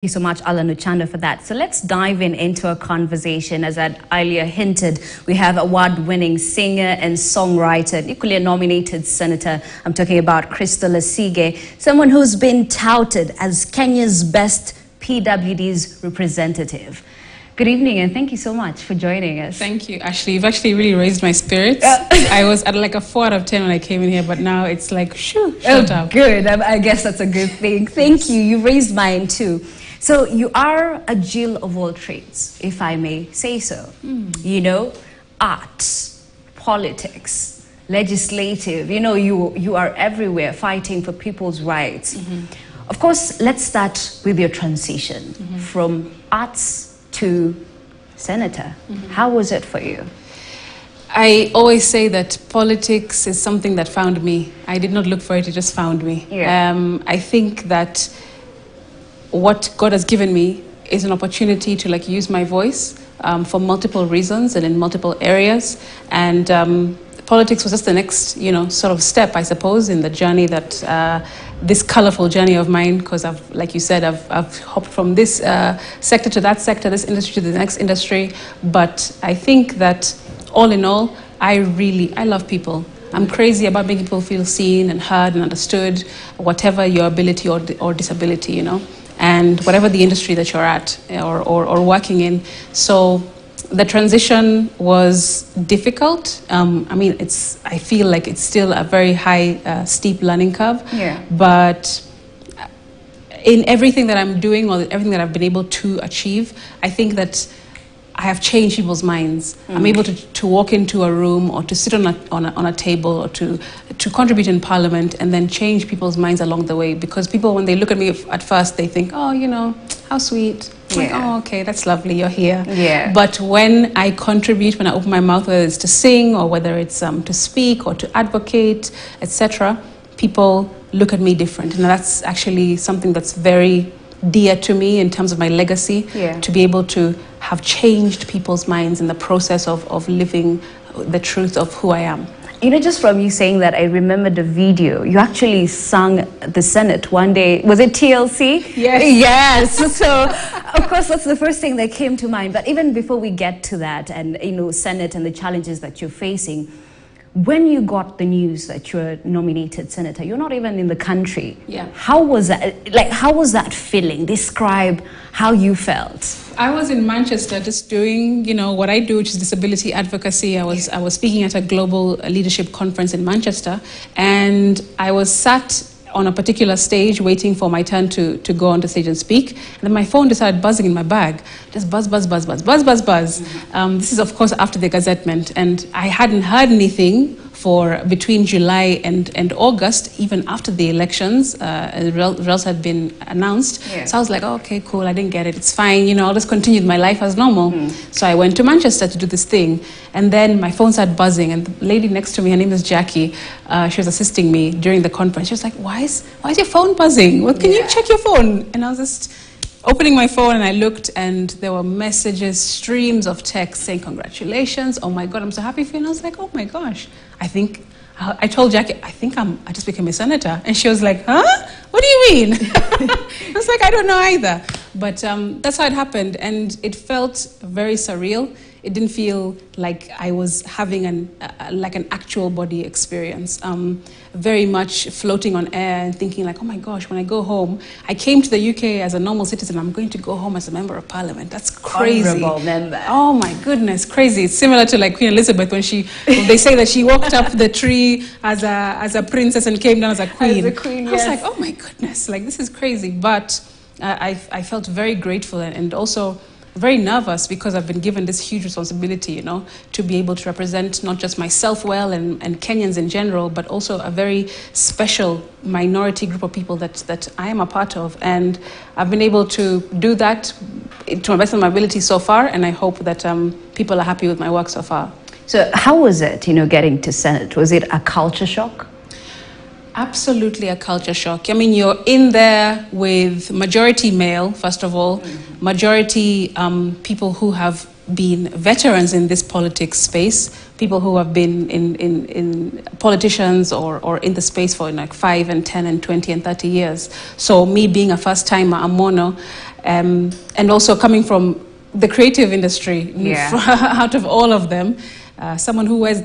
Thank you so much, Alan Uchanda, for that. So let's dive into a conversation. As I earlier hinted, we have award-winning singer and songwriter, equally a nominated senator. I'm talking about Crystal Asige, someone who's been touted as Kenya's best PWD's representative. Good evening, and thank you so much for joining us. Thank you, Ashley. You've actually really raised my spirits. I was at like a 4 out of 10 when I came in here, but now it's like, shut up. Good. I guess that's a good thing. Thank you. You raised mine too. So you are a Jill of all trades, if I may say so. You know, arts, politics, legislative, you know, you are everywhere fighting for people's rights. Of course, let's start with your transition from arts to senator. How was it for you? I always say that politics is something that found me. I did not look for it, it just found me. I think that what God has given me is an opportunity to like use my voice for multiple reasons and in multiple areas. And politics was just the next, you know, sort of step, I suppose, in the journey that this colorful journey of mine, because I've, like you said, I've hopped from this sector to that sector, this industry to the next industry. But I think that all in all, I love people. I'm crazy about making people feel seen and heard and understood, whatever your ability or disability, you know, and whatever the industry that you're at or working in. So the transition was difficult. I mean, I feel like it's still a very high, steep learning curve. But in everything that I'm doing or everything that I've been able to achieve, I think that I have changed people's minds. I'm able to walk into a room or to sit on a table or to contribute in parliament and then change people's minds along the way. Because people, when they look at me at first, they think, oh, you know, how sweet. Like, oh, okay, that's lovely, you're here. But when I contribute, when I open my mouth, whether it's to sing or whether it's to speak or to advocate, etc., people look at me different. And that's actually something that's very dear to me in terms of my legacy, to be able to have changed people's minds in the process of living the truth of who I am. You know, just from you saying that, I remember the video. You actually sung the Senate one day. Was it TLC? Yes. So, of course, that's the first thing that came to mind. But even before we get to that and, you know, Senate and the challenges that you're facing, when you got the news that you're nominated senator, you're not even in the country. How was that? Like, how was that feeling? Describe how you felt. I was in Manchester just doing, you know, what I do, which is disability advocacy. I was speaking at a global leadership conference in Manchester, and I was sat on a particular stage waiting for my turn to go on the stage and speak. And then my phone decided buzzing in my bag. Just buzz, buzz, buzz, buzz, buzz, buzz, buzz. This is, of course, after the gazettement. And I hadn't heard anything for between July and August, even after the elections. The results had been announced. So I was like, oh, okay, cool, I didn't get it. It's fine, you know, I'll just continue my life as normal. So I went to Manchester to do this thing. And then my phone started buzzing. And the lady next to me, her name is Jackie, she was assisting me during the conference. She was like, why is your phone buzzing? Well, can you check your phone? And I was just opening my phone, and I looked, and there were messages, streams of text saying, congratulations, oh my God, I'm so happy for you. And I was like, oh my gosh, I told Jackie, I just became a senator. And she was like, huh? What do you mean? I was like, I don't know either. But that's how it happened. And it felt very surreal. It didn't feel like I was having an actual body experience. Very much floating on air and thinking like, oh my gosh, when I go home, I came to the UK as a normal citizen, I'm going to go home as a member of parliament. That's crazy. Honorable member. Oh my goodness, crazy. It's similar to like Queen Elizabeth when they say that she walked up the tree as a princess and came down as a queen. As a queen, I was like, oh my goodness, like this is crazy. But I felt very grateful and also very nervous because I've been given this huge responsibility, you know, to be able to represent not just myself well and Kenyans in general, but also a very special minority group of people that I am a part of. And I've been able to do that to my best of my ability so far, and I hope that people are happy with my work so far. So how was it, you know, getting to Senate? Was it a culture shock? Absolutely a culture shock. I mean, you're in there with majority male, first of all, majority people who have been veterans in this politics space, people who have been in politicians or in the space for like 5 and 10 and 20 and 30 years. So me being a first timer, a mono, and also coming from the creative industry, out of all of them, someone who wears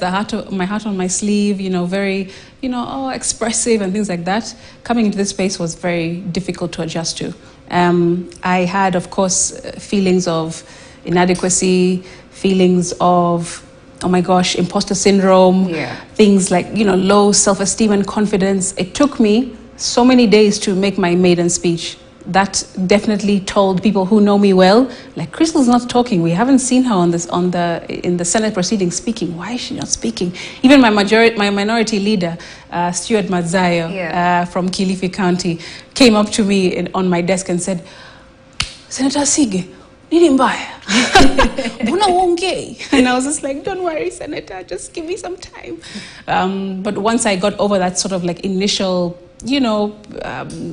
my heart on my sleeve, very, expressive and things like that. Coming into this space was very difficult to adjust to. I had, of course, feelings of inadequacy, feelings of, oh my gosh, imposter syndrome, things like, low self-esteem and confidence. It took me so many days to make my maiden speech. That definitely told people who know me well, like, Crystal's not talking. We haven't seen her in the Senate proceedings speaking. Why is she not speaking? Even my minority leader, Stuart Madzayo from Kilifi County, came up to me on my desk and said, Senator Sige, nini mbaya? Mbona uongei? And I was just like, don't worry, Senator, just give me some time. But once I got over that sort of like initial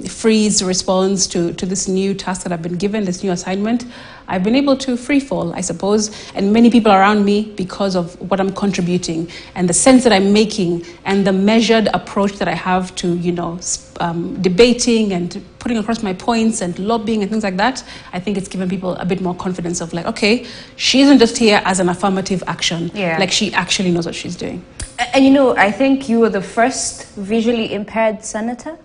freeze response to this new task that I've been given, this new assignment, I've been able to free fall, I suppose, and many people around me, because of what I'm contributing and the sense that I'm making and the measured approach that I have to, debating and putting across my points and lobbying and things like that. I think it's given people a bit more confidence of like, okay, she isn't just here as an affirmative action, like she actually knows what she's doing. And I think you were the first visually impaired senator?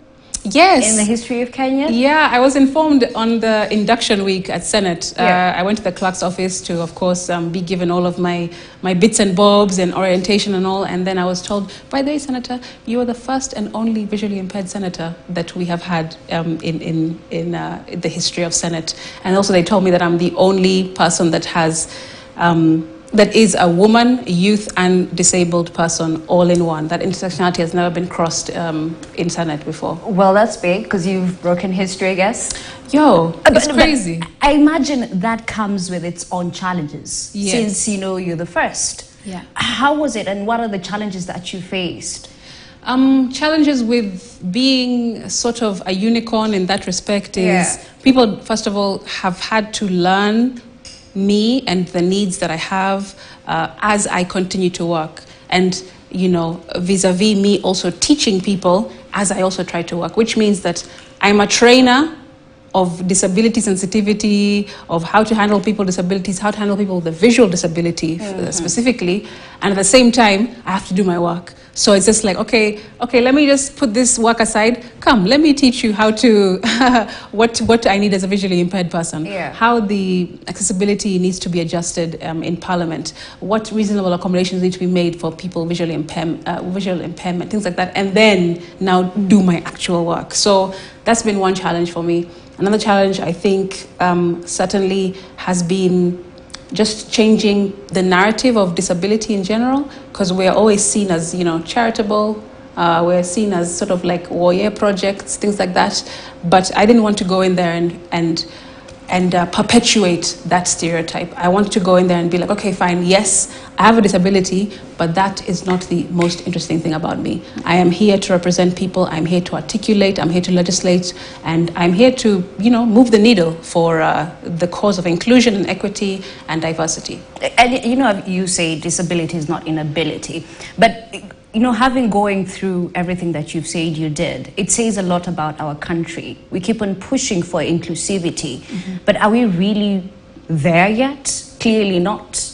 Yes. In the history of Kenya? Yeah, I was informed on the induction week at Senate. I went to the clerk's office to, of course, be given all of my bits and bobs and orientation and all. And then I was told, by the way, Senator, you are the first and only visually impaired senator that we have had in the history of Senate. And also they told me that I'm the only person that has... that is a woman, youth, and disabled person all in one. That intersectionality has never been crossed in Senate before. Well, that's big, because you've broken history, I guess. It's crazy. But I imagine that comes with its own challenges, since, you're the first. Yeah. How was it, and what are the challenges that you faced? Challenges with being sort of a unicorn in that respect is people, first of all, have had to learn me and the needs that I have as I continue to work, and vis-a-vis me also teaching people as I also try to work, which means that I'm a trainer of disability sensitivity, of how to handle people with disabilities, how to handle people with a visual disability specifically, and at the same time I have to do my work. So it's just like, okay, let me just put this work aside. Come, let me teach you how to, what I need as a visually impaired person. How the accessibility needs to be adjusted in Parliament. What reasonable accommodations need to be made for people with visual impairment, things like that. And then now do my actual work. So that's been one challenge for me. Another challenge, I think, certainly has been just changing the narrative of disability in general, because we're always seen as, charitable, we're seen as sort of like warrior projects, things like that. But I didn't want to go in there and perpetuate that stereotype. I wanted to go in there and be like, okay, fine, yes, I have a disability, but that is not the most interesting thing about me. I am here to represent people, I'm here to articulate, I'm here to legislate, and I'm here to, move the needle for the cause of inclusion and equity and diversity. And you say disability is not inability, but having going through everything that you've said you did, it says a lot about our country. We keep on pushing for inclusivity, but are we really there yet? Clearly not.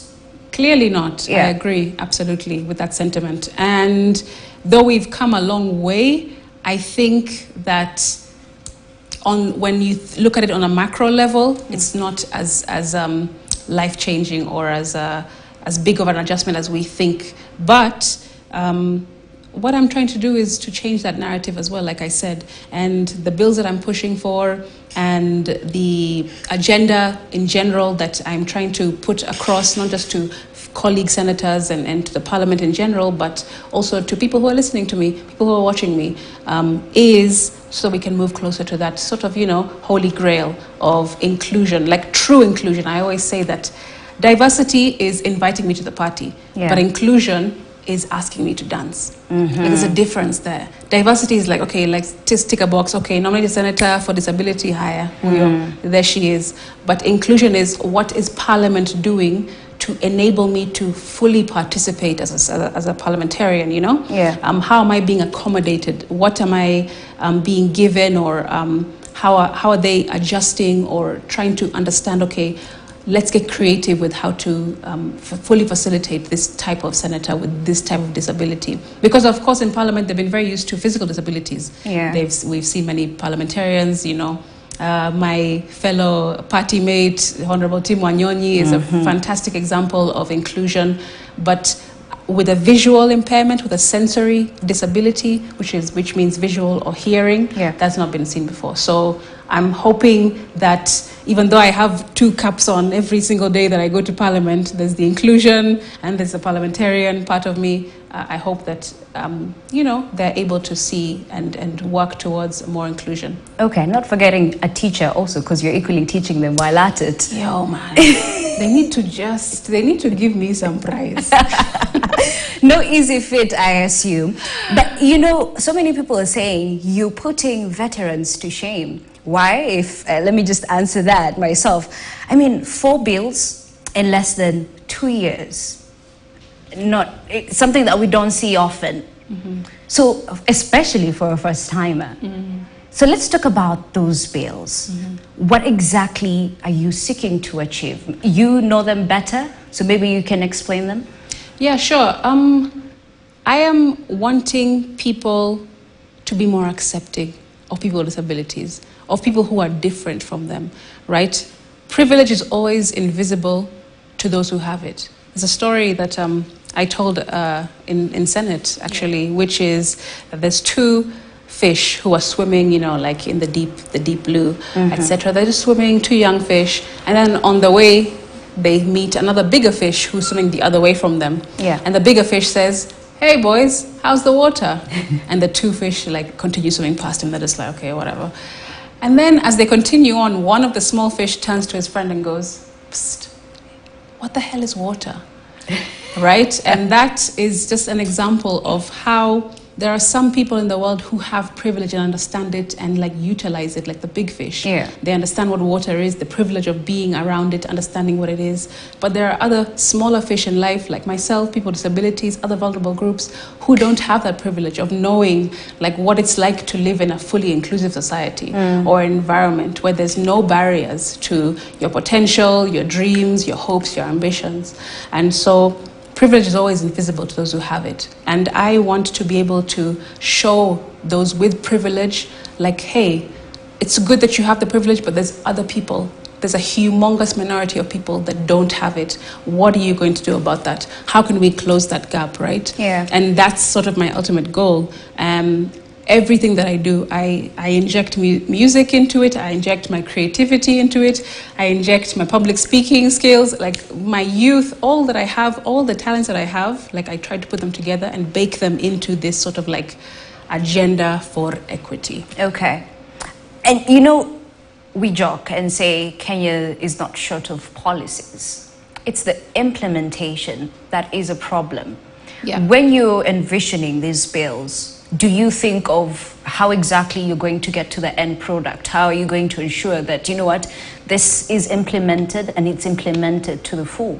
Clearly not. I agree absolutely with that sentiment. And though we've come a long way, I think that when you look at it on a macro level, it's not as life-changing or as big of an adjustment as we think. But what I'm trying to do is to change that narrative as well, like I said, and the bills that I'm pushing for and the agenda in general that I'm trying to put across, not just to colleague senators and to the parliament in general, but also to people who are listening to me, people who are watching me, is so we can move closer to that sort of, holy grail of inclusion, like true inclusion. I always say that diversity is inviting me to the party, but inclusion is asking me to dance. There's a difference there. Diversity is like, okay, like just tick a box. Okay, nominate a senator for disability, hire. There she is. But inclusion is, what is Parliament doing to enable me to fully participate as a parliamentarian, you know? Yeah. How am I being accommodated? What am I being given, or how are they adjusting or trying to understand, okay, let's get creative with how to fully facilitate this type of senator with this type of disability. Because, of course, in Parliament, they've been very used to physical disabilities. Yeah. We've seen many parliamentarians, you know. My fellow party mate, Honorable Tim Wanyonyi, is a fantastic example of inclusion, but with a visual impairment, with a sensory disability, which means visual or hearing, that's not been seen before. So I'm hoping that even though I have two caps on every single day that I go to Parliament, there's the inclusion and there's the parliamentarian part of me. I hope that, you know, they're able to see and work towards more inclusion. Okay, not forgetting a teacher also, because you're equally teaching them while at it. Yo, man. they need to give me some prize. No easy fit, I assume. But, you know, so many people are saying you're putting veterans to shame. Why? If let me just answer that myself. I mean, 4 bills in less than 2 years. It's something that we don't see often. So, especially for a first-timer. So let's talk about those bills. What exactly are you seeking to achieve? You know them better, so maybe you can explain them? Yeah, sure. I am wanting people to be more accepting of people with disabilities, of people who are different from them, right? Privilege is always invisible to those who have it. There's a story that I told in Senate, actually, which is that there's 2 fish who are swimming, you know, like in the deep blue, etc. They're just swimming, 2 young fish, and then on the way, they meet another bigger fish who's swimming the other way from them. Yeah. And the bigger fish says, "Hey boys, how's the water?" And the 2 fish like continue swimming past him. They're just like, okay, whatever. And then as they continue on, one of the small fish turns to his friend and goes, "Psst, what the hell is water?" Right? And that is just an example of how there are some people in the world who have privilege and understand it and like utilize it, like the big fish. Yeah. They understand what water is, the privilege of being around it, understanding what it is. But there are other smaller fish in life, like myself, people with disabilities, other vulnerable groups, who don't have that privilege of knowing like what it's like to live in a fully inclusive society or environment where there's no barriers to your potential, your dreams, your hopes, your ambitions. And so privilege is always invisible to those who have it. And I want to be able to show those with privilege, like, hey, it's good that you have the privilege, but there's other people. There's a humongous minority of people that don't have it. What are you going to do about that? How can we close that gap, right? Yeah. And that's sort of my ultimate goal. Everything that I do, I inject music into it, I inject my creativity into it, I inject my public speaking skills, like my youth, all that I have, all the talents that I have, like I try to put them together and bake them into this sort of like agenda for equity. Okay. And you know, we joke and say Kenya is not short of policies. It's the implementation that is a problem. Yeah. When you're envisioning these bills, do you think of how exactly you're going to get to the end product? How are you going to ensure that, you know what, this is implemented and it's implemented to the full?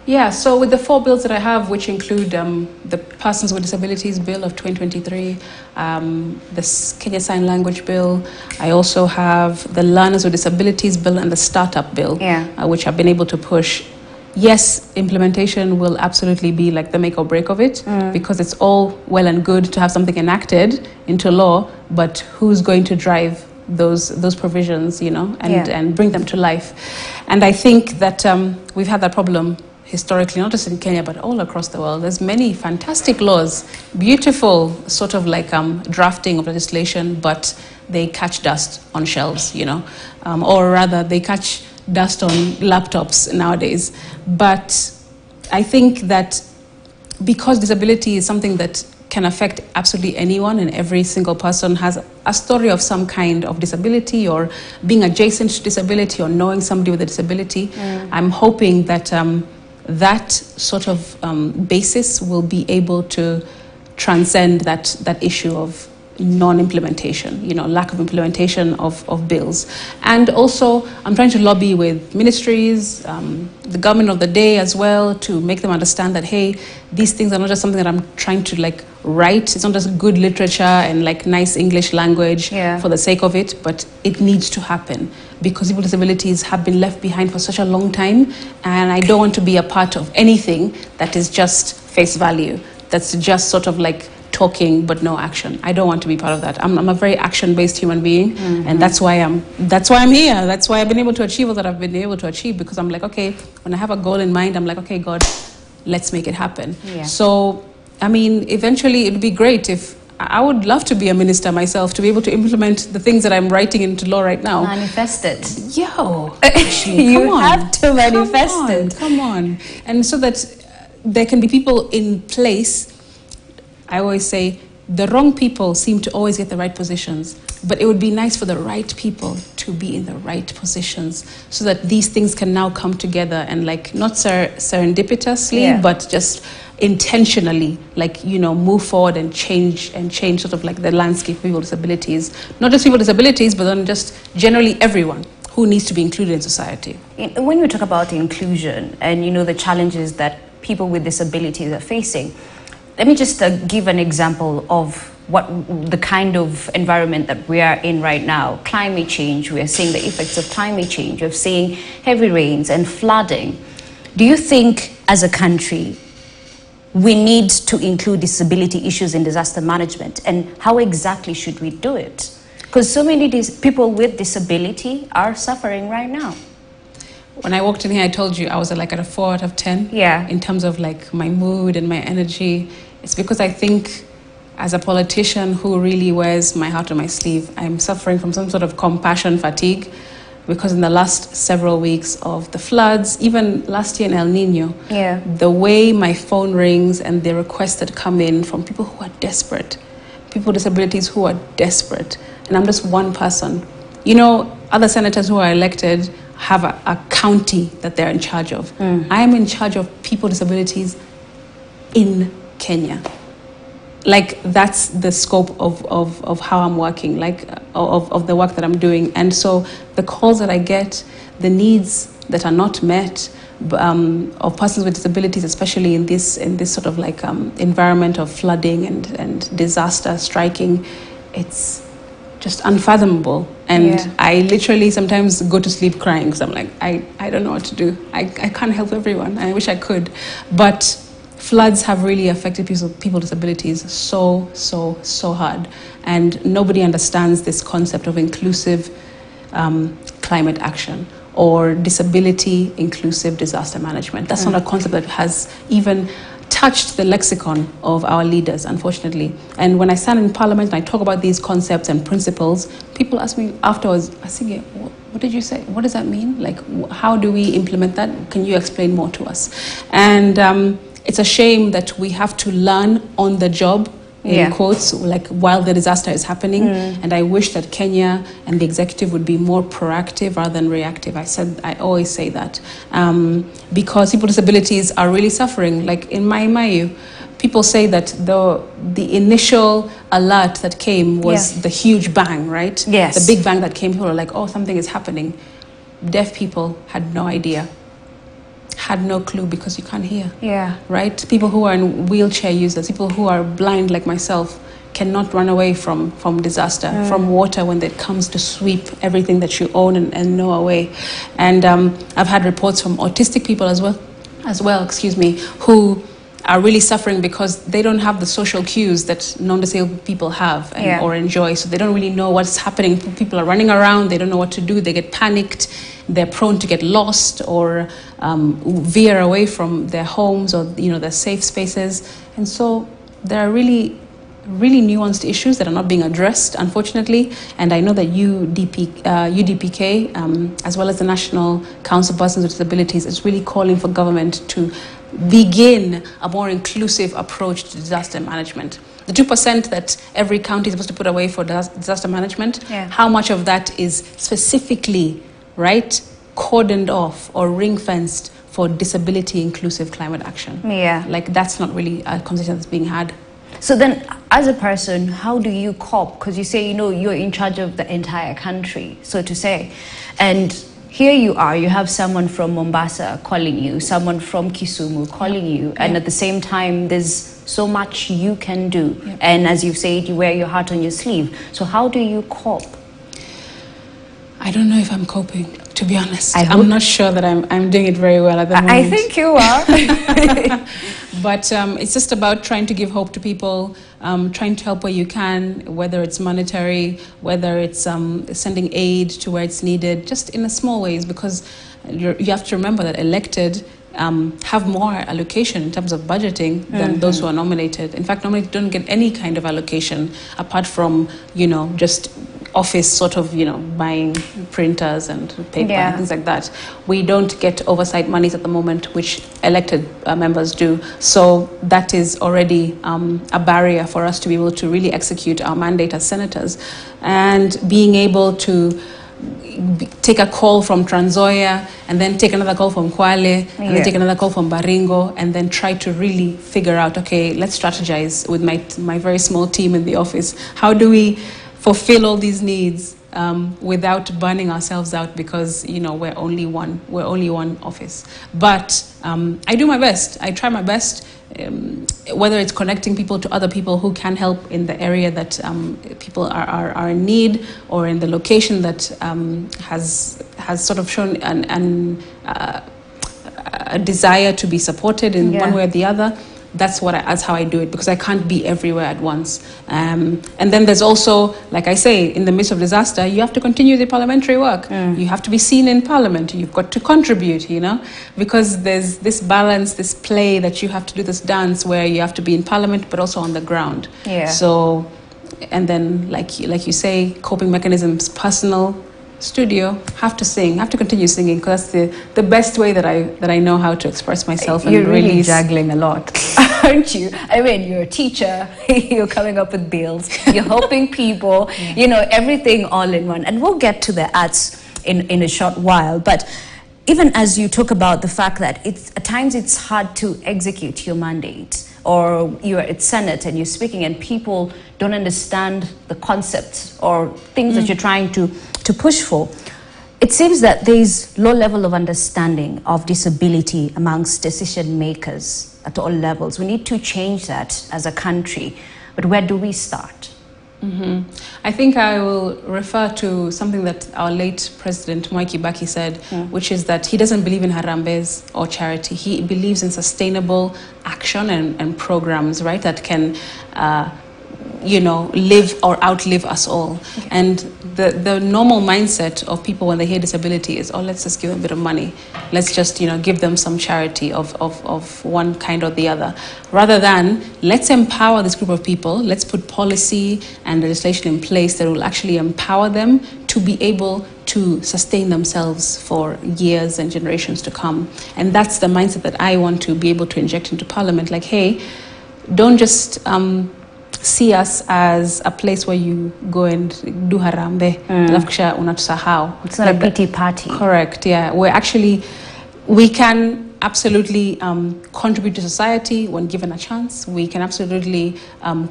Yeah, so with the 4 bills that I have, which include the Persons with Disabilities Bill of 2023, the Kenya Sign Language Bill, I also have the Learners with Disabilities Bill and the Startup Bill, which I've been able to push. Yes, implementation will absolutely be like the make or break of it, because it's all well and good to have something enacted into law, but who's going to drive those provisions, you know, and bring them to life? And I think that we've had that problem historically, not just in Kenya, but all across the world. There's many fantastic laws, beautiful sort of like drafting of legislation, but they catch dust on shelves, you know, or rather they catch dust on laptops nowadays. But I think that because disability is something that can affect absolutely anyone, and every single person has a story of some kind of disability or being adjacent to disability or knowing somebody with a disability, I'm hoping that that sort of basis will be able to transcend that issue of non-implementation, lack of implementation of bills. And also, I'm trying to lobby with ministries, the government of the day as well, to make them understand that, hey, these things are not just something that I'm trying to write. It's not just good literature and nice English language for the sake of it, but it needs to happen because people with disabilities have been left behind for such a long time, and I don't want to be a part of anything that is just face value, that's just sort of talking but no action. I don't want to be part of that. I'm a very action-based human being, and that's why I'm here. That's why I've been able to achieve all that I've been able to achieve, because I'm okay, when I have a goal in mind, I'm okay, God, let's make it happen. So, I mean, eventually it'd be great if I would love to be a minister myself, to be able to implement the things that I'm writing into law right now. Manifest it. Yo, actually, you have to manifest it. Come on. And so that there can be people in place. I always say the wrong people seem to always get the right positions, but it would be nice for the right people to be in the right positions so that these things can now come together and not serendipitously, but just intentionally, move forward and change sort of the landscape of people with disabilities. Not just people with disabilities, but then just generally everyone who needs to be included in society. When you talk about inclusion and the challenges that people with disabilities are facing, let me just give an example of what the kind of environment that we are in right now. Climate change, we are seeing the effects of climate change. We're seeing heavy rains and flooding. Do you think as a country we need to include disability issues in disaster management, and how exactly should we do it? Because so many people with disability are suffering right now. When I walked in here, I told you I was at a 4 out of 10. Yeah. In terms of my mood and my energy. It's because I think as a politician who really wears my heart on my sleeve, I'm suffering from some sort of compassion fatigue, because in the last several weeks of the floods, even last year in El Nino, the way my phone rings and the requests that come in from people who are desperate, people with disabilities who are desperate, and I'm just one person. Other senators who are elected have a county that they're in charge of. I'm in charge of people with disabilities in Kenya. That's the scope of how I'm working, of the work that I'm doing. And so the calls that I get, the needs that are not met of persons with disabilities, especially in this sort of environment of flooding and disaster striking, it's just unfathomable. And I literally sometimes go to sleep crying because I'm I don't know what to do. I can't help everyone. I wish I could. But floods have really affected people with disabilities so hard. And nobody understands this concept of inclusive climate action or disability inclusive disaster management. That's not a concept that has even touched the lexicon of our leaders, unfortunately. And when I stand in Parliament and I talk about these concepts and principles, people ask me afterwards, Asige, what did you say? What does that mean? How do we implement that? Can you explain more to us? And it's a shame that we have to learn on the job, in quotes, while the disaster is happening. And I wish that Kenya and the executive would be more proactive rather than reactive. I always say that. Because people with disabilities are really suffering. In Mayu, people say that the initial alert that came was the huge bang, right? Yes. The big bang that came, people were oh, something is happening. Deaf people had no idea. Had no clue because you can't hear. Right? People who are in wheelchair users, people who are blind like myself, cannot run away from disaster, from water when it comes to sweep everything that you own and know away. And I've had reports from autistic people as well, who are really suffering because they don't have the social cues that non-disabled people have or enjoy. So they don't really know what's happening. People are running around, they don't know what to do, they get panicked, they're prone to get lost or veer away from their homes or their safe spaces. And so there are really nuanced issues that are not being addressed, unfortunately. And I know that UDPK, as well as the National Council of Persons with Disabilities, is really calling for government to begin a more inclusive approach to disaster management. The 2% that every county is supposed to put away for disaster management, how much of that is specifically, cordoned off or ring-fenced for disability-inclusive climate action? That's not really a conversation that's being had. So then, as a person, how do you cope? Because you say, you know, you're in charge of the entire country, so to say. And here you are, you have someone from Mombasa calling you, someone from Kisumu calling you, and at the same time, there's so much you can do. And as you've said, you wear your heart on your sleeve. So how do you cope? I don't know if I'm coping, to be honest. I'm not sure that I'm doing it very well at the moment. I think you are. But it's just about trying to give hope to people, trying to help where you can, whether it's monetary, whether it's sending aid to where it's needed, just in a small ways, because you have to remember that elected have more allocation in terms of budgeting than those who are nominated. In fact, nominated don't get any kind of allocation apart from, you know, just office sort of, you know, buying printers and paper and things like that. We don't get oversight monies at the moment, which elected members do. So that is already a barrier for us to be able to really execute our mandate as senators. And being able to take a call from Trans Nzoia and then take another call from Kwale and then take another call from Baringo and then try to really figure out, okay, let's strategize with my very small team in the office. How do we fulfill all these needs without burning ourselves out because, you know, we're only one office. But I do my best. I try my best, whether it's connecting people to other people who can help in the area that people are in need, or in the location that has sort of shown a desire to be supported in one way or the other. That's how I do it, because I can't be everywhere at once. And then there's also, like I say, in the midst of disaster, you have to continue the parliamentary work. You have to be seen in Parliament. You've got to contribute, you know, because there's this balance, this play that you have to do, this dance where you have to be in Parliament, but also on the ground. So, and then, like you say, coping mechanisms, personal, studio, have to sing, have to continue singing, because that's the best way that I know how to express myself. You're really juggling a lot, aren't you? I mean, you're a teacher, you're coming up with bills, you're helping people, you know, everything all in one. And we'll get to the arts in a short while. But even as you talk about the fact that at times it's hard to execute your mandate, or you're at Senate and you're speaking and people don't understand the concepts or things that you're trying to push for, it seems that there's low level of understanding of disability amongst decision makers at all levels. We need to change that as a country, but where do we start? I think I will refer to something that our late President Mwai Kibaki said, which is that he doesn't believe in harambes or charity. He believes in sustainable action and programs, right, that can you know, live or outlive us all. And the normal mindset of people when they hear disability is, oh, let's just give them a bit of money. Let's just, you know, give them some charity of one kind or the other. Rather than, let's empower this group of people. Let's put policy and legislation in place that will actually empower them to be able to sustain themselves for years and generations to come. And that's the mindset that I want to be able to inject into Parliament. Like, hey, don't just see us as a place where you go and do harambe. It's not a pity party. Correct, yeah. We can absolutely contribute to society when given a chance. We can absolutely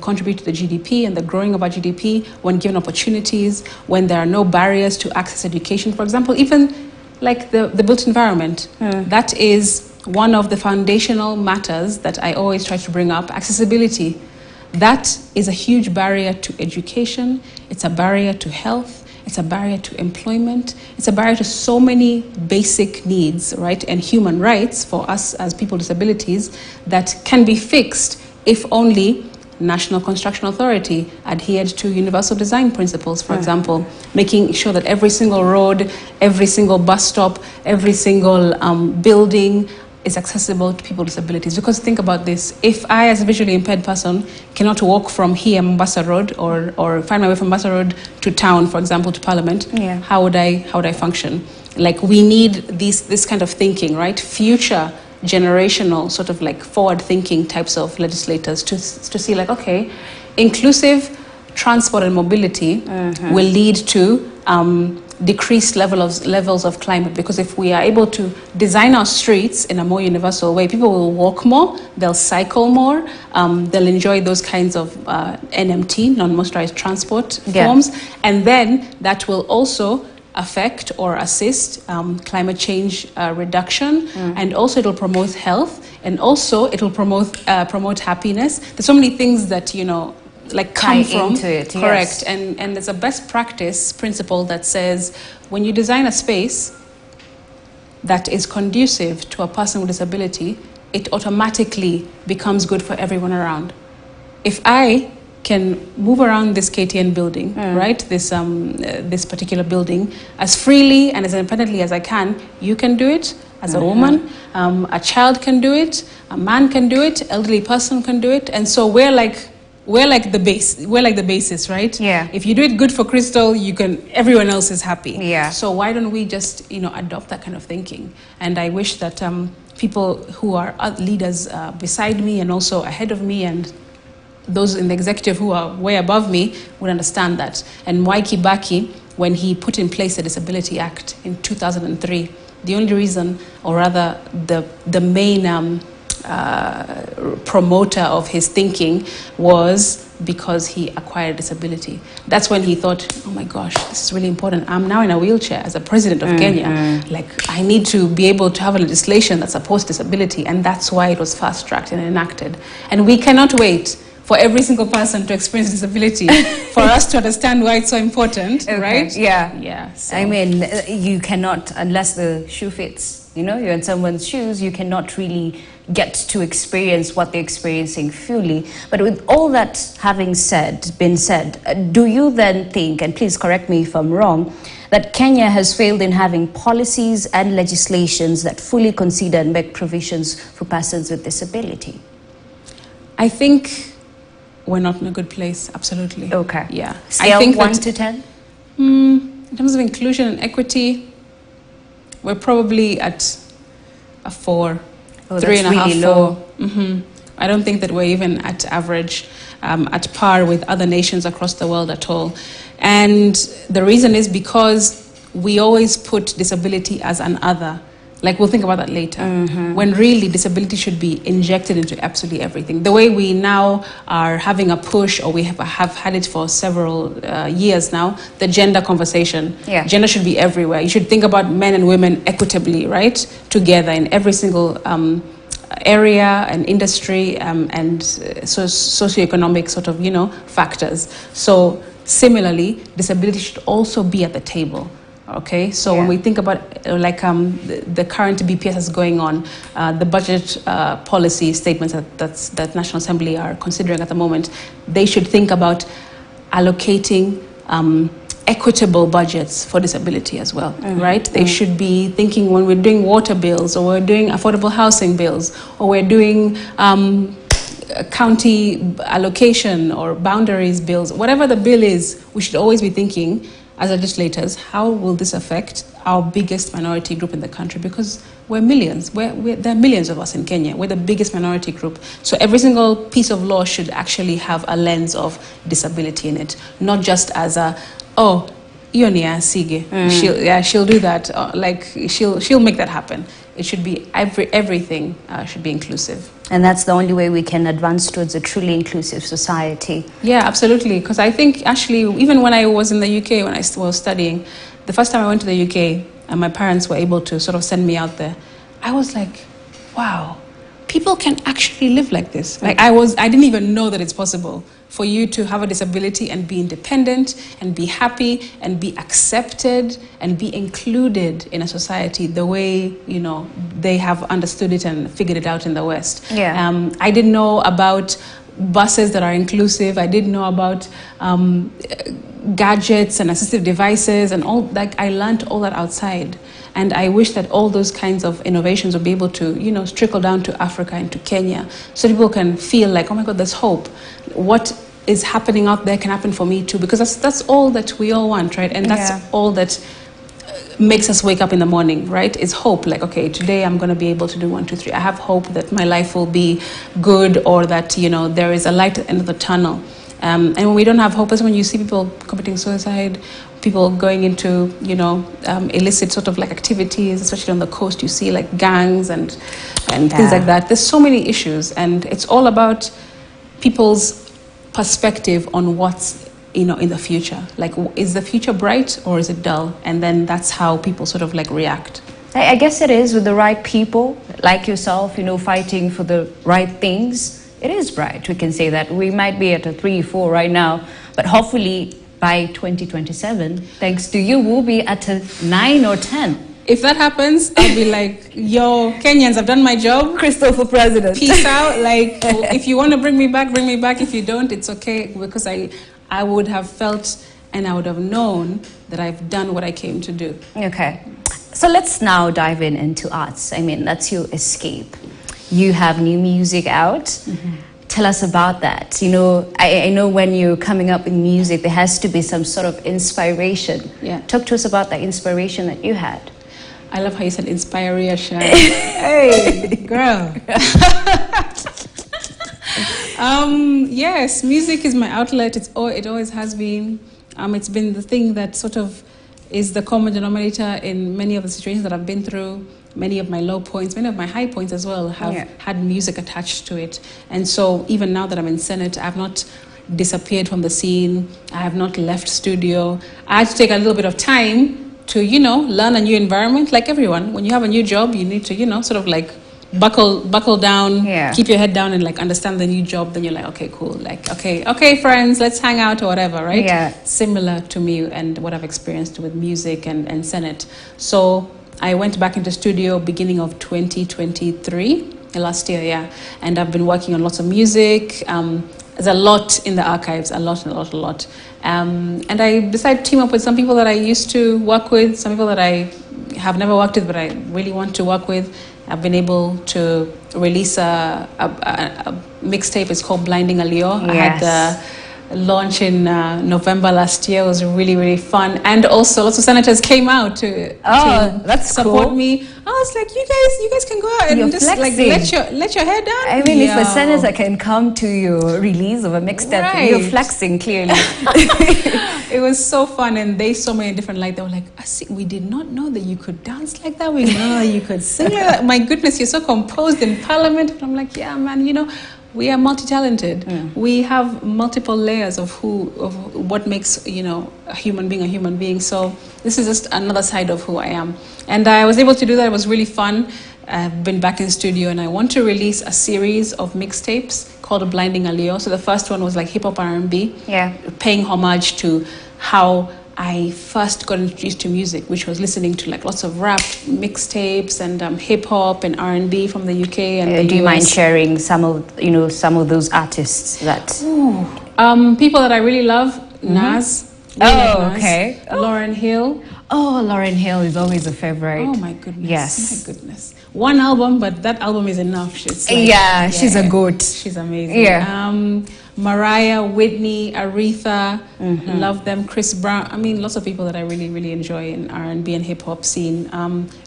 contribute to the GDP and the growing of our GDP when given opportunities, when there are no barriers to access education. For example, even like the built environment. That is one of the foundational matters that I always try to bring up, accessibility. That is a huge barrier to education. It's a barrier to health. It's a barrier to employment. It's a barrier to so many basic needs, right, and human rights for us as people with disabilities that can be fixed if only National Construction Authority adhered to universal design principles, for example, making sure that every single road, every single bus stop, every single building is accessible to people with disabilities. Because think about this, if I as a visually impaired person cannot walk from here, Mombasa Road, or find my way from Mombasa Road to town, for example, to Parliament, how would I function? Like, we need this kind of thinking, right? Future generational, sort of like forward thinking types of legislators to see like, okay, inclusive transport and mobility will lead to decreased levels of climate, because if we are able to design our streets in a more universal way, people will walk more, they'll cycle more, they'll enjoy those kinds of NMT, non-motorized transport forms, and then that will also affect or assist climate change reduction, and also it'll promote health, and also it'll promote happiness. There's so many things that, you know, like come from into it, correct. And there's a best practice principle that says when you design a space that is conducive to a person with disability, it automatically becomes good for everyone around. If I can move around this KTN building, right, this particular building, as freely and as independently as I can, you can do it as a woman, a child can do it, a man can do it, elderly person can do it, and so we're like the basis, right? Yeah. If you do it good for Crystal, everyone else is happy. Yeah. So why don't we just, you know, adopt that kind of thinking? And I wish that people who are leaders beside me and also ahead of me, and those in the executive who are way above me, would understand that. And Mwai Kibaki, when he put in place the Disability Act in 2003, the only reason, or rather the main promoter of his thinking, was because he acquired disability. That's when he thought, oh my gosh, this is really important. I'm now in a wheelchair as a president of Kenya. Like, I need to be able to have a legislation that supports disability, and that's why it was fast-tracked and enacted. And we cannot wait for every single person to experience disability for us to understand why it's so important, right? Yeah. Yeah. So. I mean, you cannot, unless the shoe fits, you know, you're in someone's shoes, you cannot really get to experience what they're experiencing fully. But with all that been said, do you then think, and please correct me if I'm wrong, that Kenya has failed in having policies and legislations that fully consider and make provisions for persons with disability? I think we're not in a good place, absolutely. Okay. Yeah. Scale I think 1 to 10? In terms of inclusion and equity, we're probably at a 4. Oh, 3.5, really 4. low. I don't think that we're even at average, at par with other nations across the world at all. And the reason is because we always put disability as an other. Like, we'll think about that later. When really disability should be injected into absolutely everything. The way we now are having a push, or we have had it for several years now, the gender conversation. Yeah. Gender should be everywhere. You should think about men and women equitably, right? Together in every single area and industry and socioeconomic sort of, you know, factors. So similarly, disability should also be at the table. Okay, so when we think about the current BPS that's going on, the budget policy statements that National Assembly are considering at the moment, they should think about allocating equitable budgets for disability as well, right? They should be thinking, when we're doing water bills, or we're doing affordable housing bills, or we're doing county allocation or boundaries bills, whatever the bill is, we should always be thinking, as legislators, how will this affect our biggest minority group in the country? Because we're millions. There are millions of us in Kenya. We're the biggest minority group. So every single piece of law should actually have a lens of disability in it, not just as a, oh, Ionia Sige, she'll do that. Like, she'll make that happen. It should be everything should be inclusive. And that's the only way we can advance towards a truly inclusive society. Yeah, absolutely. Because I think, actually, even when I was in the UK, when I was studying, the first time I went to the UK and my parents were able to sort of send me out there, I was like, wow, people can actually live like this. Like, I didn't even know that it's possible for you to have a disability and be independent and be happy and be accepted and be included in a society the way, you know, they have understood it and figured it out in the West. Yeah. I didn't know about buses that are inclusive. I didn't know about gadgets and assistive devices and all. Like, I learned all that outside. And I wish that all those kinds of innovations would be able to, you know, trickle down to Africa and to Kenya, so people can feel like, oh my God, there's hope. What is happening out there can happen for me too, because that's all that we all want, right? And that's all that makes us wake up in the morning, right? Is hope. Like, okay, today I'm going to be able to do 1, 2, 3. I have hope that my life will be good, or that, you know, there is a light at the end of the tunnel. And when we don't have hope, is when you see people committing suicide, people going into, you know, illicit sort of like activities, especially on the coast. You see like gangs and things like that. There's so many issues, and it's all about people's perspective on what's, you know, in the future. Like, is the future bright or is it dull? And then that's how people sort of like react. I guess it is with the right people, like yourself, you know, fighting for the right things. It is bright. We can say that. We might be at a 3, 4 right now, but hopefully by 2027, thanks to you, we'll be at a 9 or 10. If that happens, I'll be like, yo, Kenyans, I've done my job. Crystal for president. Peace out. Like, if you want to bring me back, bring me back. If you don't, it's okay, because I would have felt and I would have known that I've done what I came to do. Okay. So let's now dive into arts. I mean, that's your escape. You have new music out. Mm-hmm. Tell us about that. You know, I know when you're coming up with music, there has to be some sort of inspiration. Yeah. Talk to us about the inspiration that you had. I love how you said inspiration. Hey, girl. Yes, music is my outlet. It always has been. It's been the thing that sort of is the common denominator in many of the situations that I've been through. Many of my low points, many of my high points as well have had music attached to it. And so even now that I'm in Senate, I've not disappeared from the scene. I have not left studio. I had to take a little bit of time to, you know, learn a new environment. Like everyone, when you have a new job, you need to, you know, sort of like buckle down, keep your head down and like understand the new job. Then you're like, okay, cool. Like, okay, friends, let's hang out or whatever, right? Yeah. Similar to me and what I've experienced with music and Senate. So I went back into studio beginning of 2023, last year, yeah. And I've been working on lots of music. There's a lot in the archives, a lot. And I decided to team up with some people that I used to work with, some people that I have never worked with, but I really want to work with. I've been able to release a mixtape. It's called Blinding Allure. Yes. I had the launch in November last year. It was really, really fun. And also lots of senators came out to support me. I was like, you guys can go out and just flexing. Like let your hair down. I mean, if a senator can come to your release of a mixtape, right, you're flexing clearly. It was so fun, and they saw me in different light. They were like, we did not know that you could dance like that. We didn't know that you could sing like that. My goodness, you're so composed in Parliament. And I'm like, yeah, man, you know, we are multi-talented. Mm. We have multiple layers of what makes, you know, a human being. So this is just another side of who I am. And I was able to do that. It was really fun. I've been back in studio, and I want to release a series of mixtapes called Blinding Allure. So the first one was like hip-hop R&B, paying homage to how I first got introduced to music, which was listening to like lots of rap mixtapes and hip hop and R&B from the UK and the US. Do you mind sharing some of those artists that? People that I really love, Nas. Nas. Okay. Lauryn Hill. Oh, Lauryn Hill is always a favorite. Oh my goodness. Yes. My goodness. One album, but that album is enough. She's she's a goat. She's amazing. Yeah. Mariah, Whitney, Aretha, love them. Chris Brown. I mean, lots of people that I really, really enjoy in R&B and hip hop scene.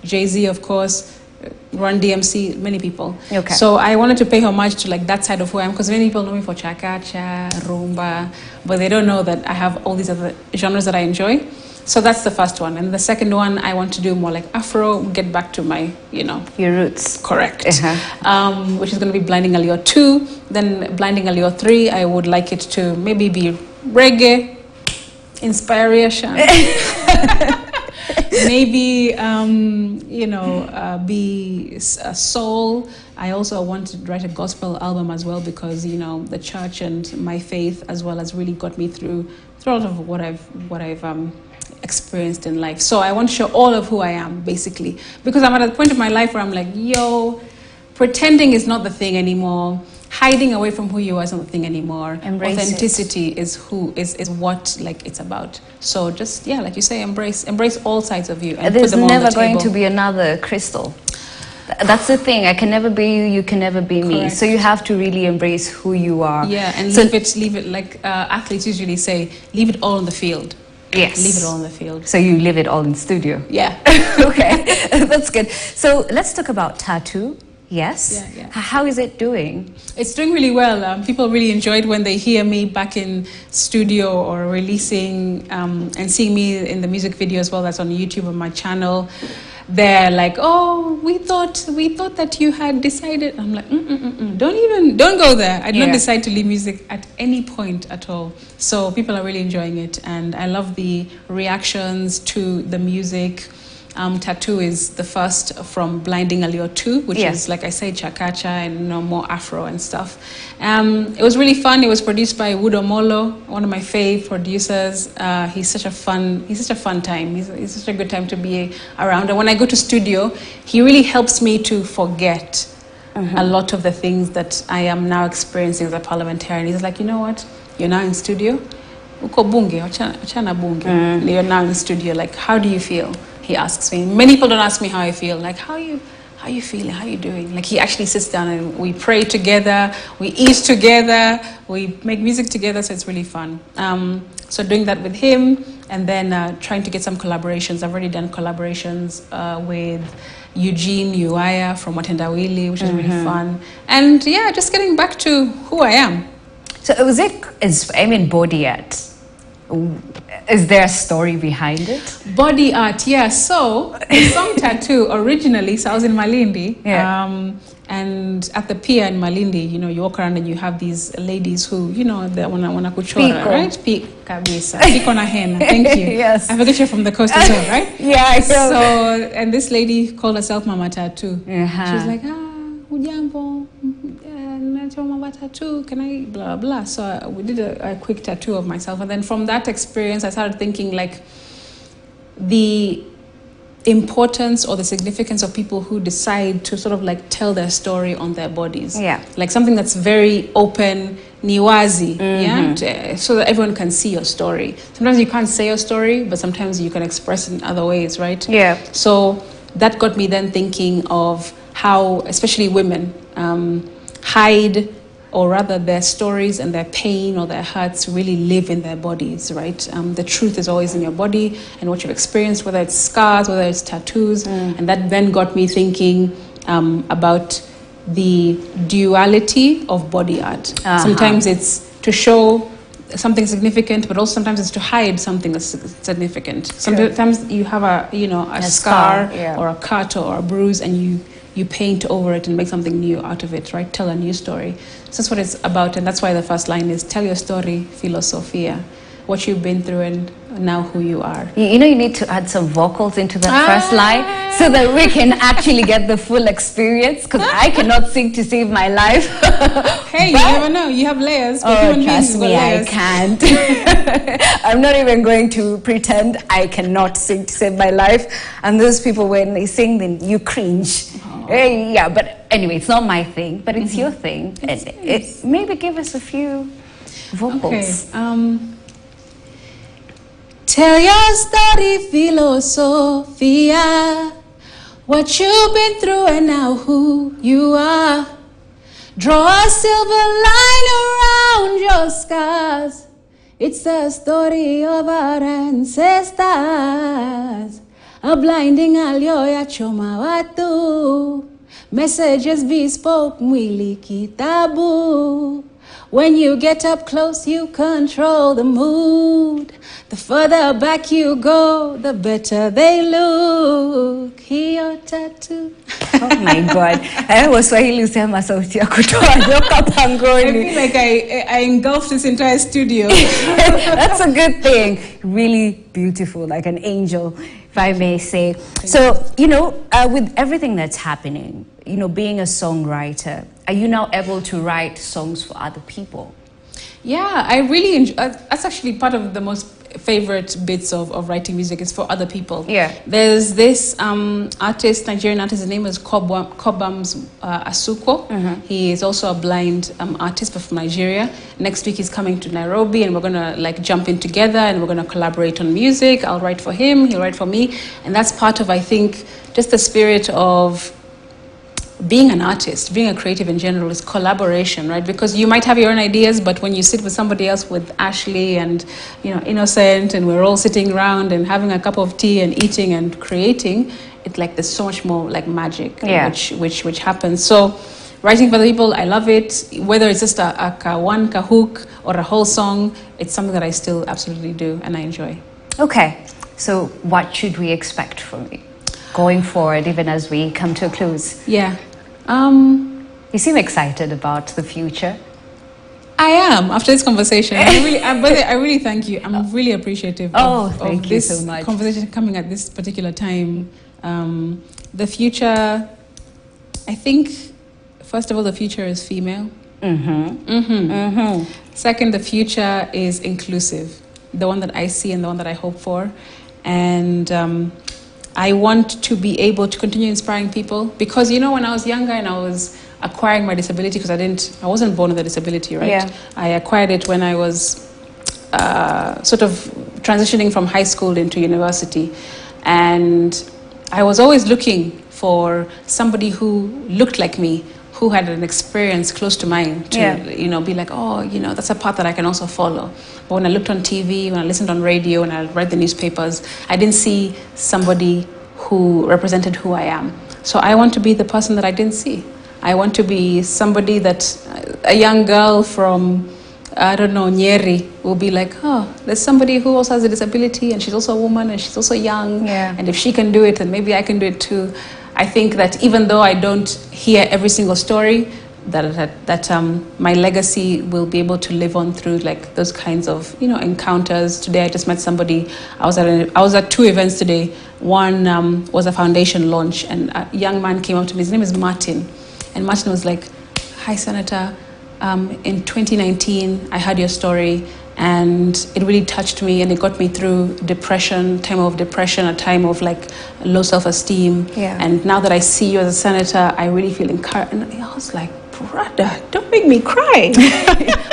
Jay-Z, of course, Run DMC, many people. Okay. So I wanted to pay homage to like that side of who I am, because many people know me for cha-cha, rumba, but they don't know that I have all these other genres that I enjoy. So that's the first one. And the second one, I want to do more like Afro, get back to my, you know, your roots. Correct. Which is going to be Blinding Allure 2. Then Blinding Allure 3, I would like it to maybe be reggae, inspiration. Maybe, you know, be soul. I also want to write a gospel album as well, because, you know, the church and my faith as well has really got me through a lot of what I've experienced in life. So I want to show all of who I am, basically, because I'm at a point of my life where I'm like, yo, pretending is not the thing anymore. Hiding away from who you are is not the thing anymore. Embrace Authenticity is what like it's about. So just, yeah, like you say, embrace all sides of you and There's put them on the never table. going to be another Crystal. That's the thing. I can never be you. You can never be me. So you have to really embrace who you are. Yeah, and leave it like athletes usually say, leave it all on the field. Yes. Leave it all in the field. So you leave it all in studio. Yeah. Okay, that's good. So let's talk about tattoo. Yes? Yeah. How is it doing? It's doing really well. People really enjoyed when they hear me back in studio or releasing and seeing me in the music video as well. That's on YouTube on my channel. They're like, oh, we thought that you had decided. I'm like, don't go there. I did not decide to leave music at any point at all. So people are really enjoying it, and I love the reactions to the music. Tattoo is the first from Blinding Allure 2, which is, like I say, Chakacha and more Afro and stuff. It was really fun. It was produced by Wudo Molo, one of my fave producers. He's such a fun time. He's such a good time to be around. And when I go to studio, he really helps me to forget a lot of the things that I am now experiencing as a parliamentarian. He's like, you know what? You're now in studio. Uko bunge, ochana bunge. You're now in studio. Like, how do you feel? He asks me. Many people don't ask me how I feel. Like, how you feeling? How you doing? Like, he actually sits down and we pray together, we eat together, we make music together. So it's really fun. So doing that with him, and then trying to get some collaborations. I've already done collaborations with Eugene Uaya from Watendawili, which is really fun. And yeah, just getting back to who I am. So body art. Is there a story behind it? Body art, yeah. So the song Tattoo originally, so I was in Malindi, and at the pier in Malindi, you know, you walk around and you have these ladies who, you know, they wanna kuchora, right? Kabisa. Piko na henna. Thank you. Yes. I forget you're from the coast as well, right? Yeah, I know. So, and this lady called herself Mama Tattoo. She was like, ujambo. Tattoo, can I blah blah. So we did a quick tattoo of myself, and then from that experience I started thinking like the importance or the significance of people who decide to sort of like tell their story on their bodies, like something that's very open, niwazi, so that everyone can see your story. Sometimes you can't say your story, but sometimes you can express it in other ways, right? So that got me then thinking of how especially women hide, or rather their stories and their pain or their hurts really live in their bodies, right? The truth is always in your body and what you've experienced, whether it's scars, whether it's tattoos. And that then got me thinking about the duality of body art. Sometimes it's to show something significant, but also sometimes it's to hide something that's significant. Sometimes you have a scar or a cut or a bruise, and you paint over it and make something new out of it, right? Tell a new story. So that's what it's about, and that's why the first line is, tell your story, philosophia, what you've been through and now who you are. You know, you need to add some vocals into that first line so that we can actually get the full experience, because I cannot sing to save my life. Hey, you never know. You have layers. Trust me, I can't. I'm not even going to pretend I cannot sing to save my life. And those people, when they sing, then you cringe. Yeah, but anyway, it's not my thing, but it's your thing. Maybe give us a few vocals. Okay. Tell your story, philosophia, what you've been through and now who you are. Draw a silver line around your scars. It's the story of our ancestors. A blinding allure ya choma watu. Messages bespoke mwili kitabu. When you get up close, you control the mood. The further back you go, the better they look. Hiyo tattoo. Oh my God. Waswahili usema sauti ya kutoa nyoka pangoni. I feel like I engulfed this entire studio. That's a good thing. Really beautiful, like an angel, if I may say. So, with everything that's happening, being a songwriter, are you now able to write songs for other people? Yeah, I really enjoy. That's actually part of the most favorite bits of writing music is for other people. Yeah. There's this artist, Nigerian artist, his name is Cobhams Asuko. He is also a blind artist, but from Nigeria. Next week he's coming to Nairobi, and we're gonna jump in together, and we're gonna collaborate on music. I'll write for him, he'll write for me, and that's part of, I think, just the spirit of being an artist, being a creative in general, is collaboration, right? Because you might have your own ideas, but when you sit with somebody else, with Ashley and Innocent, and we're all sitting around and having a cup of tea and eating and creating, it like there's so much more like magic which happens. So writing for the people, I love it. Whether it's just a hook or a whole song, it's something that I still absolutely do and I enjoy. Okay, so what should we expect from you going forward, even as we come to a close? Yeah. You seem excited about the future. I am, after this conversation. I really thank you. I'm really appreciative of this so much. Conversation coming at this particular time. The future, I think, first of all, the future is female. Second, the future is inclusive, the one that I see and the one that I hope for. And I want to be able to continue inspiring people because, you know, when I was younger and I was acquiring my disability, because I wasn't born with a disability, right? Yeah. I acquired it when I was sort of transitioning from high school into university. And I was always looking for somebody who looked like me, who had an experience close to mine to, you know, be like, oh, you know, that's a path that I can also follow. But when I looked on TV, when I listened on radio, when I read the newspapers, I didn't see somebody who represented who I am. So I want to be the person that I didn't see. I want to be somebody that a young girl from, I don't know, Nyeri will be like, oh, there's somebody who also has a disability and she's also a woman and she's also young. Yeah. And if she can do it, then maybe I can do it too. I think that even though I don't hear every single story, that my legacy will be able to live on through like those kinds of, you know, encounters. Today I just met somebody. I was at two events today. One was a foundation launch, and a young man came up to me. His name is Martin, and Martin was like, "Hi, Senator. In 2019, I heard your story, and it really touched me, and it got me through time of depression, a time of like low self-esteem. Yeah. And now that I see you as a senator, I really feel encouraged." And I was like, brother, don't make me cry.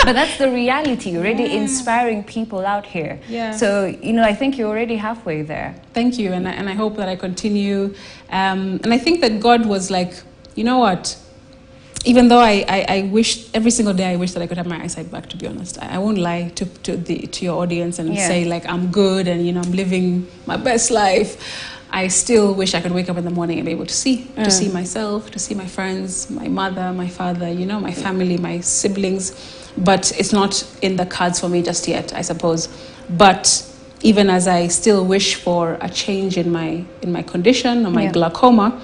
But that's the reality. You're already inspiring people out here. Yeah. So, you know, I think you're already halfway there. Thank you. And I hope that I continue. And I think that God was like, you know what? Even though I wish, every single day I wish that I could have my eyesight back, to be honest. I won't lie to your audience and say like I'm good and, you know, I'm living my best life. I still wish I could wake up in the morning and be able to see myself, to see my friends, my mother, my father, you know, my family, my siblings. But it's not in the cards for me just yet, I suppose. But even as I still wish for a change in my condition or my glaucoma,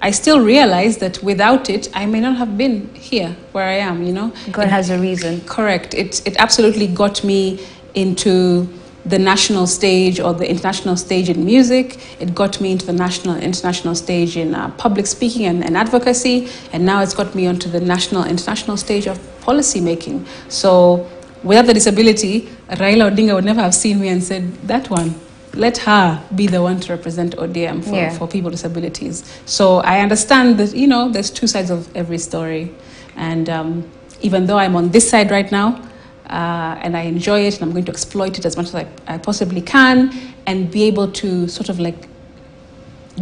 I still realize that without it, I may not have been here where I am, you know. God has a reason. Correct. It absolutely got me into the national stage or the international stage in music. It got me into the national and international stage in public speaking and advocacy. And now it's got me onto the national international stage of policy making. So without the disability, Raila Odinga would never have seen me and said, that one, let her be the one to represent ODM for people with disabilities. So I understand that, you know, there's two sides of every story. And even though I'm on this side right now, and I enjoy it, and I'm going to exploit it as much as I possibly can, and be able to sort of like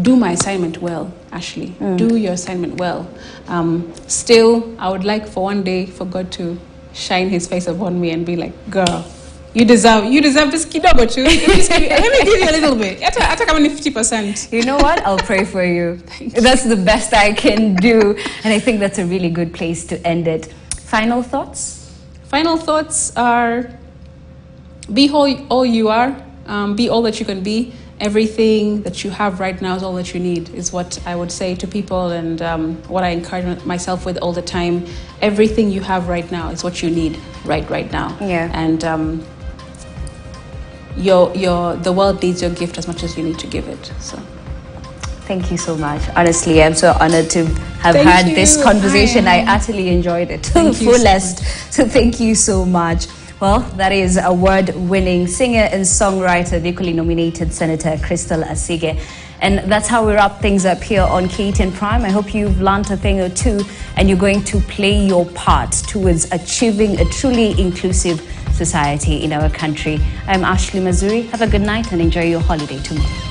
do my assignment well, Ashley. Do your assignment well. Still, I would like for one day for God to shine his face upon me and be like, girl, you deserve this kidogo too. Let me give you a little bit. I take 50%. You know what? I'll pray for you. That's the best I can do. And I think that's a really good place to end it. Final thoughts? Final thoughts are, be all you are, be all that you can be. Everything that you have right now is all that you need, is what I would say to people, and what I encourage myself with all the time. Everything you have right now is what you need right now. Yeah. And the world needs your gift as much as you need to give it. So. Thank you so much. Honestly, I'm so honored to have had this conversation. I utterly enjoyed it to the fullest. So thank you so much. Well, that is award-winning singer and songwriter, equally nominated Senator Crystal Asige. And that's how we wrap things up here on KTN Prime. I hope you've learned a thing or two and you're going to play your part towards achieving a truly inclusive society in our country. I'm Ashley Mazuri. Have a good night and enjoy your holiday tomorrow.